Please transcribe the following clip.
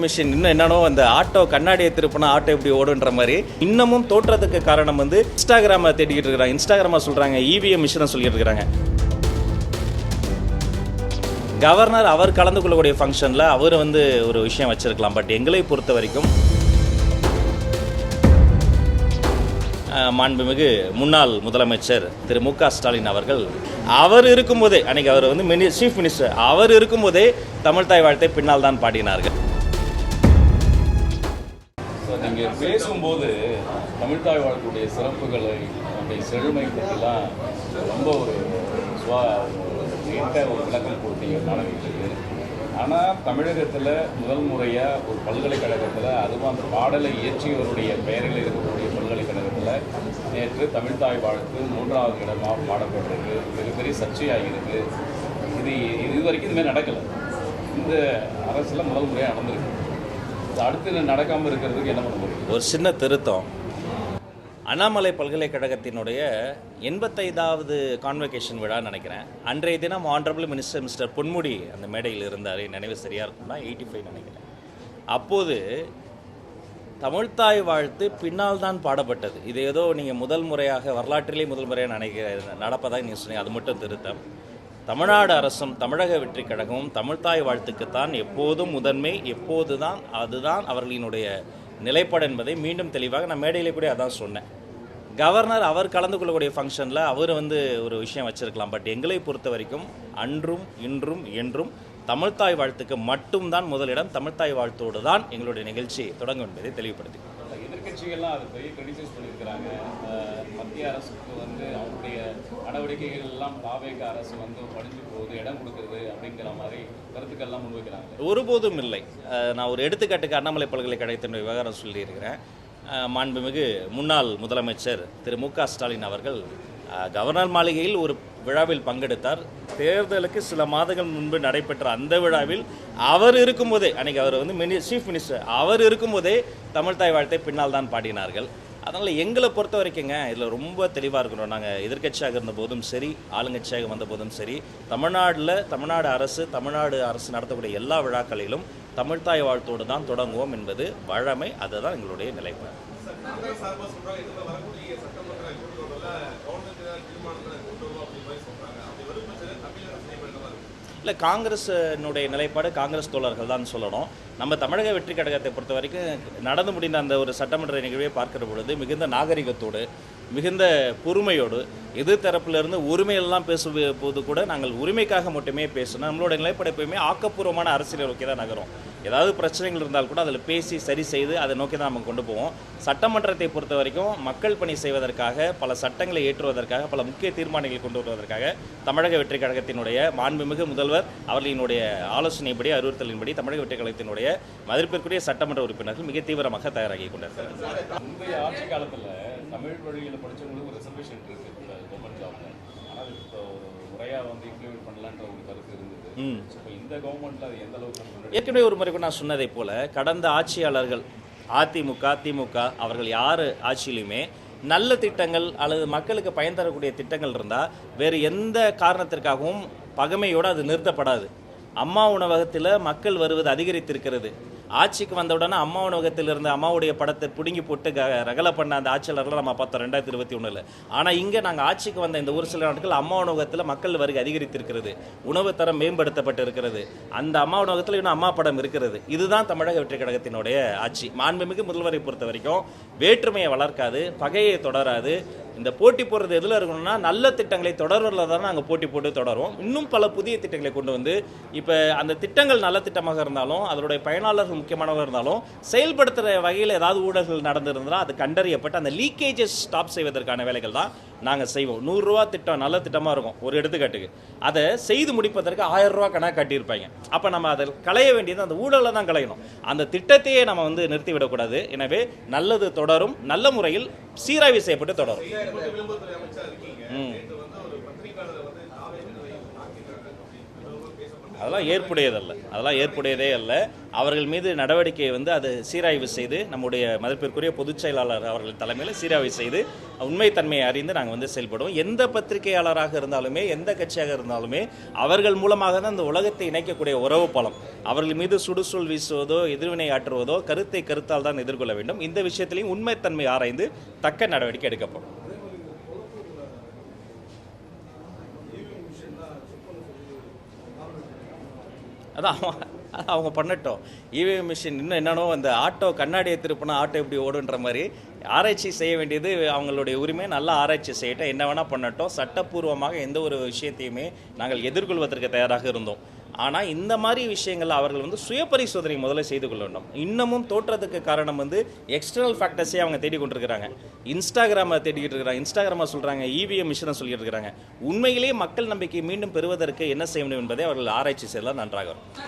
Machine இன்னும் என்னன்னோ அந்த auto கண்ணாடியை திருப்பினா ஆட்டோ எப்படி ஓடுன்ற மாதிரி இன்னமும் தோற்றத்துக்கு காரணம் வந்து இன்ஸ்டாகிராமை தேடிக்கிட்டு இருக்கிறாங்க. இன்ஸ்டாகிராமா சொல்றாங்க, இவிஎம் மிஷினை சொல்லிட்டு இருக்கிறாங்க. கவர்னர் அவர் கலந்து கொள்ளக்கூடிய ஃபங்க்ஷனில் அவர் வந்து ஒரு விஷயம் வச்சிருக்கலாம். பட் எங்களை பொறுத்த வரைக்கும் மாண்புமிகு முன்னாள் முதலமைச்சர் திரு மு க ஸ்டாலின் அவர்கள் அவர் இருக்கும்போதே, அன்னைக்கு அவர் வந்து சீஃப் மினிஸ்டர், அவர் இருக்கும்போதே தமிழ் தாய் வாழ்த்தை பின்னால் தான் பாடினார்கள். நீங்கள் பேசும்போது தமிழ்தாய் வாழ்க்கையுடைய சிறப்புகளை நம்முடைய செழுமை பற்றிலாம் ரொம்ப ஒரு நீட்ட ஒரு விளக்கம் கொடுத்தீங்க மாணவிகளுக்கு. ஆனால் தமிழகத்தில் முதல் முறையாக ஒரு பல்கலைக்கழகத்தில், அதுவும் அந்த பாடலை இயற்றியவருடைய பெயரில் இருக்கக்கூடிய பல்கலைக்கழகத்தில் நேற்று தமிழ்தாய் வாழ்த்து 3வது இடமாக பாடப்பட்டிருக்கு. மிகப்பெரிய சர்ச்சையாகிருக்கு. இது வரைக்கும் இதுமாதிரி நடக்கலை. இந்த அரசில் முதல் முறையாக நடந்திருக்கு. அடுத்து நடக்காமல் இருக்கிறதுக்கு என்ன பண்ண முடியும்? ஒரு சின்ன திருத்தம். அண்ணாமலை பல்கலைக்கழகத்தினுடைய 85வது கான்வெகேஷன் விழா நினைக்கிறேன். அன்றைய தினம் ஆனரபிள் மினிஸ்டர் மிஸ்டர் பொன்முடி அந்த மேடையில் இருந்தார். நினைவு சரியாக இருக்கும்னா 85 நினைக்கிறேன். அப்போது தமிழ்தாய் வாழ்த்து பின்னால் தான் பாடப்பட்டது. இது ஏதோ நீங்கள் முதல் முறையாக வரலாற்றிலே முதல் முறையாக நடப்பதாக நீங்கள் சொன்னீங்க. அது மட்டும் திருத்தம். தமிழ்நாடு அரசும் தமிழக வெற்றி கழகமும் தமிழ்தாய் வாழ்த்துக்குத்தான் எப்போதும் முதன்மை, எப்போதுதான் அதுதான் அவர்களினுடைய நிலைப்பாடு என்பதை மீண்டும் தெளிவாக நான் மேடையிலே கூட அதான் சொன்னேன். கவர்னர் அவர் கலந்து கொள்ளக்கூடிய ஃபங்க்ஷனில் அவர் வந்து ஒரு விஷயம் வச்சிருக்கலாம். பட் எங்களை பொறுத்த வரைக்கும் அன்றும் இன்றும் என்றும் தமிழ்தாய் வாழ்த்துக்கு மட்டும்தான் முதலிடம். தமிழ்தாய் வாழ்த்தோடு தான் எங்களுடைய நிகழ்ச்சி தொடங்கும் என்பதை தெளிவுபடுத்தி எதிர்கட்சிகள்லாம் அதை போய் கிரிட்டிசைஸ் பண்ணியிருக்கிறாங்க. மத்திய அரசுக்கு வந்து அவங்களுடைய நடவடிக்கைகள் எல்லாம் தாவேக அரசு வந்து படிஞ்சு போகுது, இடம் கொடுக்குறது அப்படிங்கிற மாதிரி கருத்துக்கள்லாம் முன்வைக்கிறாங்க. ஒருபோதும் இல்லை. நான் ஒரு எடுத்துக்காட்டுக்கு அண்ணாமலை பல்கலைக்கழகத்தினுடைய விவகாரம் சொல்லியிருக்கிறேன். மாண்புமிகு முன்னாள் முதலமைச்சர் திரு மு க ஸ்டாலின் அவர்கள் கவர்னர் மாளிகையில் ஒரு விழாவில் பங்கெடுத்தார். தேர்தலுக்கு சில மாதங்கள் முன்பு நடைபெற்ற அந்த விழாவில் அவர் இருக்கும்போதே, அன்றைக்கி அவர் வந்து சீஃப் மினிஸ்டர், அவர் இருக்கும்போதே தமிழ்தாய் வாழ்த்தை பின்னால் தான் பாடினார்கள். அதனால் எங்களை பொறுத்த வரைக்குங்க இதில் ரொம்ப தெளிவாக இருக்கணும். நாங்கள் எதிர்கட்சியாக இருந்த போதும் சரி, ஆளுங்கட்சியாக வந்த போதும் சரி, தமிழ்நாடு அரசு நடத்தக்கூடிய எல்லா விழாக்களிலும் தமிழ்தாய் வாழ்த்தோடு தான் தொடங்குவோம் என்பது வழமை. அதுதான் எங்களுடைய நிலைப்பாடு. இல்லை, காங்கிரஸினுடைய நிலைப்பாடு காங்கிரஸ் தோழர்கள் தான் சொல்லணும். நம்ம தமிழக வெற்றி கழகத்தை பொறுத்த வரைக்கும் நடந்து முடிந்த அந்த ஒரு சட்டமன்ற நிகழ்வை பார்க்கிற பொழுது மிகுந்த நாகரிகத்தோடு, மிகுந்த பொறுமையோடு, எதிர்த்தரப்பிலிருந்து உரிமையெல்லாம் பேசும்போது கூட நாங்கள் உரிமைக்காக மட்டுமே பேசணும். நம்மளோட நிலைப்பாடு எப்பயுமே ஆக்கப்பூர்வமான அரசியலை நோக்கி தான் நகரும். ஏதாவது பிரச்சனைகள் இருந்தால் கூட அதில் பேசி சரி செய்து அதை நோக்கி தான் நம்ம கொண்டு போவோம். சட்டமன்றத்தை பொறுத்த வரைக்கும் மக்கள் பணி செய்வதற்காக, பல சட்டங்களை ஏற்றுவதற்காக, பல முக்கிய தீர்மானங்களை கொண்டு வருவதற்காக தமிழக வெற்றி கழகத்தினுடைய மாண்புமிகு முதல்வர் அவர்களினுடைய ஆலோசனைப்படி, அறிவுறுத்தலின்படி தமிழக வெற்றி கழகத்தினுடைய மதிப்பிற்குரிய சட்டமன்ற உறுப்பினர்கள் மிக தீவிரமாக தயாராகி கொண்டிருக்கிறார்கள். முந்தைய ஆட்சி காலத்தில் தமிழ் வழியில் படித்தவங்களுக்கு ரிசர்வேஷன் இருக்குது கவர்மெண்ட் ஜாப்ல. ஆனால் இப்போ முறையாக வந்து இம்ப்ளிமெண்ட் பண்ணலான்ற ஒரு கருத்து இருந்தது. இப்போ இந்த கவர்மெண்ட்டில் அது எந்த அளவுக்கு? ஏற்கனவே ஒரு முறை நான் சொன்னதை போல கடந்த ஆட்சியாளர்கள் அதிமுக, திமுக அவர்கள் யார் ஆட்சியிலுமே நல்ல திட்டங்கள் அல்லது மக்களுக்கு பயன் தரக்கூடிய திட்டங்கள் இருந்தால் வேறு எந்த காரணத்திற்காகவும் பகைமையோடு அது நிறுத்தப்படாது. அம்மா உணவகத்தில் மக்கள் வருவது அதிகரித்திருக்கிறது. ஆட்சிக்கு வந்தவுடனே அம்மா உணவகத்தில் இருந்த அம்மாவுடைய படத்தை பிடுங்கி போட்டு ரகலை பண்ண அந்த ஆட்சியாளர்கள் நம்ம பார்த்தோம் 2021. ஆனால் இங்கே நாங்கள் ஆட்சிக்கு வந்த இந்த ஒரு சில நாட்கள் அம்மா உணவகத்தில் மக்கள் வருகை அதிகரித்திருக்கிறது. உணவு தரம் மேம்படுத்தப்பட்டு இருக்கிறது. அந்த அம்மா உணவகத்தில் இன்னும் அம்மா படம் இருக்கிறது. இதுதான் தமிழக வெற்றி கழகத்தினுடைய ஆட்சி. மாண்புமிகு முதல்வரை பொறுத்த வரைக்கும் வேற்றுமையை வளர்க்காது, பகையை தொடராது. இந்த போட்டி போடுறது எதில் இருக்கணும்னா நல்ல திட்டங்களை தொடர்வதில் தான் நாங்கள் போட்டி போட்டு தொடரும். இன்னும் பல புதிய திட்டங்களை கொண்டு வந்து இப்போ அந்த திட்டங்கள் நல்ல திட்டமாக இருந்தாலும் அதனுடைய பயனாளர்கள் முக்கியமானவர்கள் இருந்தாலும் செயல்படுத்துகிற வகையில் ஏதாவது ஊழல்கள் நடந்திருந்தால் அது கண்டறியப்பட்டு அந்த லீக்கேஜஸ் ஸ்டாப் செய்வதற்கான வேலைகள் தான் நாங்கள் செய்வோம். 100 ரூபா திட்டம் நல்ல திட்டமாக இருக்கும் ஒரு எடுத்துக்காட்டுக்கு, அதை செய்து முடிப்பதற்கு 1000 ரூபா கணக்கு காட்டியிருப்பாங்க. அப்போ நம்ம அதை களைய வேண்டியது அந்த ஊழலை தான் களையணும். அந்த திட்டத்தையே நம்ம வந்து நிறுத்திவிடக்கூடாது. எனவே நல்லது தொடரும், நல்ல முறையில் சீராய்வு செய்யப்பட்டு தொடரும். அதெல்லாம் ஏற்புடையதே அல்ல. அவர்கள் மீது நடவடிக்கையை வந்து அது சீராய்வு செய்து நம்முடைய மதிப்பிற்குரிய பொதுச் செயலாளர் அவர்கள் தலைமையில் சீராய்வு செய்து உண்மைத்தன்மையை அறிந்து நாங்கள் வந்து செயல்படுவோம். எந்த பத்திரிகையாளராக இருந்தாலுமே எந்த கட்சியாக இருந்தாலுமே அவர்கள் மூலமாக தான் இந்த உலகத்தை இணைக்கக்கூடிய உறவு பாலம். அவர்கள் மீது சுடுசொல் வீசுவதோ எதிர்வினை ஆற்றுவதோ கருத்தை கருத்தால் தான் எதிர்கொள்ள வேண்டும். இந்த விஷயத்திலையும் உண்மைத்தன்மை ஆராய்ந்து தக்க நடவடிக்கை எடுக்கப்படும். அதான் அவங்க பண்ணட்டும். இவிஎம் மிஷின் இன்னும் என்னென்னோ அந்த ஆட்டோ கண்ணாடியை திருப்பினா ஆட்டோ எப்படி ஓடுன்ற மாதிரி ஆராய்ச்சி செய்ய வேண்டியது அவங்களுடைய உரிமை. நல்லா ஆராய்ச்சி செய்யட்டும், என்ன வேணால் பண்ணட்டும். சட்டப்பூர்வமாக எந்த ஒரு விஷயத்தையுமே நாங்கள் எதிர்கொள்வதற்கு தயாராக இருந்தோம். ஆனால் இந்த மாதிரி விஷயங்கள் அவர்கள் வந்து சுய பரிசோதனை முதல்ல செய்து கொள்ள வேண்டும். இன்னமும் தோற்றத்துக்கு காரணம் வந்து எக்ஸ்டர்னல் ஃபேக்டர்ஸே அவங்க தேடி கொண்டிருக்கிறாங்க. இன்ஸ்டாகிராமை தேடிக்கிட்டு இருக்கிறாங்க. இன்ஸ்டாகிராமை சொல்கிறாங்க, இவிஎம் மிஷினை சொல்லிட்டு இருக்கிறாங்க. உண்மையிலேயே மக்கள் நம்பிக்கை மீண்டும் பெறுவதற்கு என்ன செய்ய வேண்டும் என்பதை அவர்கள் ஆராய்ச்சி செய்யலாம் நன்றாக இருக்கும்.